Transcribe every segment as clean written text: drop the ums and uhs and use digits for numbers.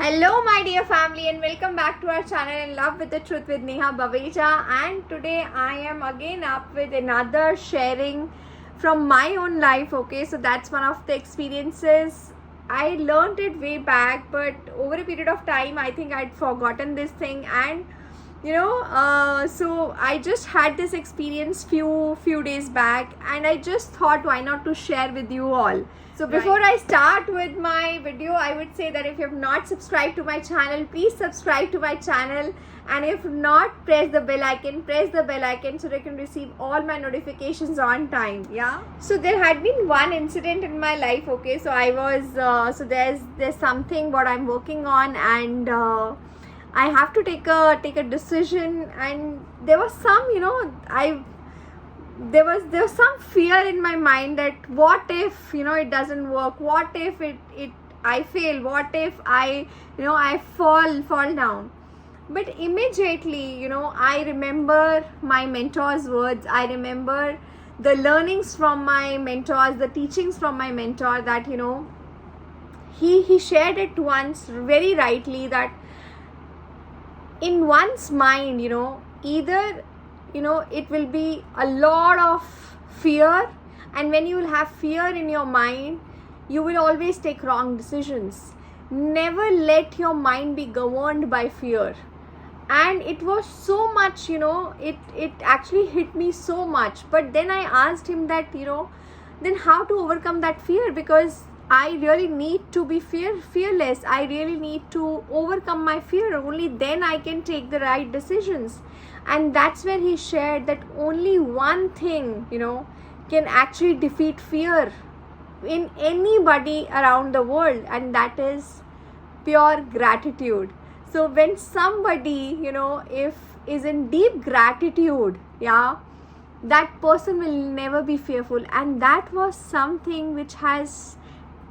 Hello my dear family and welcome back to our channel In Love with the Truth with Neha Baveja, and today I am again up with another sharing from my own life. Okay, so that's one of the experiences. I learned it way back, but over a period of time I think I'd forgotten this thing, and so I just had this experience few days back, and I just thought why not to share with you all. So before I start with my video, I would say that if you have not subscribed to my channel, please subscribe to my channel, and if not, press the bell icon so that you can receive all my notifications on time. Yeah, so there had been one incident in my life. Okay, so I was so there's something what I'm working on, and I have to take a decision, and there was some there was some fear in my mind that what if it doesn't work, what if I fail, what if I fall down. But immediately I remember my mentor's words. I remember the learnings from my mentors, the teachings from my mentor, that he shared it once very rightly, that in one's mind either it will be a lot of fear, and when you will have fear in your mind, you will always take wrong decisions. Never let your mind be governed by fear. And it was so much, it actually hit me so much. But then I asked him that then how to overcome that fear, because I really need to be fearless. I really need to overcome my fear. Only then I can take the right decisions. And that's where he shared that only one thing can actually defeat fear in anybody around the world, and that is pure gratitude. So when somebody if is in deep gratitude, that person will never be fearful. And that was something which has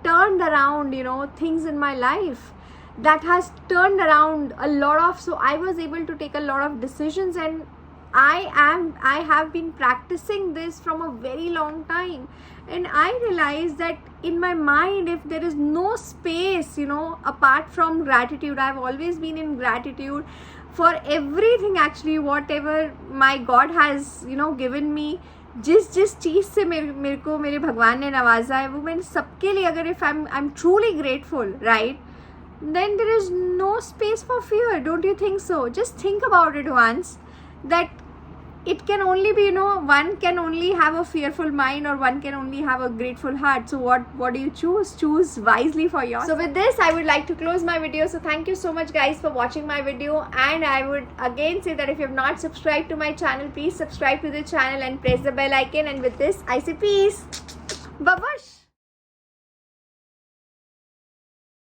turned around things in my life, that has turned around a lot of, so I was able to take a lot of decisions. And I have been practicing this from a very long time, and I realized that in my mind, if there is no space apart from gratitude, I've always been in gratitude for everything actually, whatever my God has given me. जिस चीज़ से मेरे को मेरे भगवान ने नवाजा है, वो मैं सबके लिए, अगर if I'm truly grateful, right, then there is no space for fear. Don't you think so? Just think about it once, that it can only be one can only have a fearful mind, or one can only have a grateful heart. So what do you choose wisely for yourself. So with this I would like to close my video. So thank you so much guys for watching my video, and I would again say that if you have not subscribed to my channel, please subscribe to the channel and press the bell icon. And with this I say peace. Babush.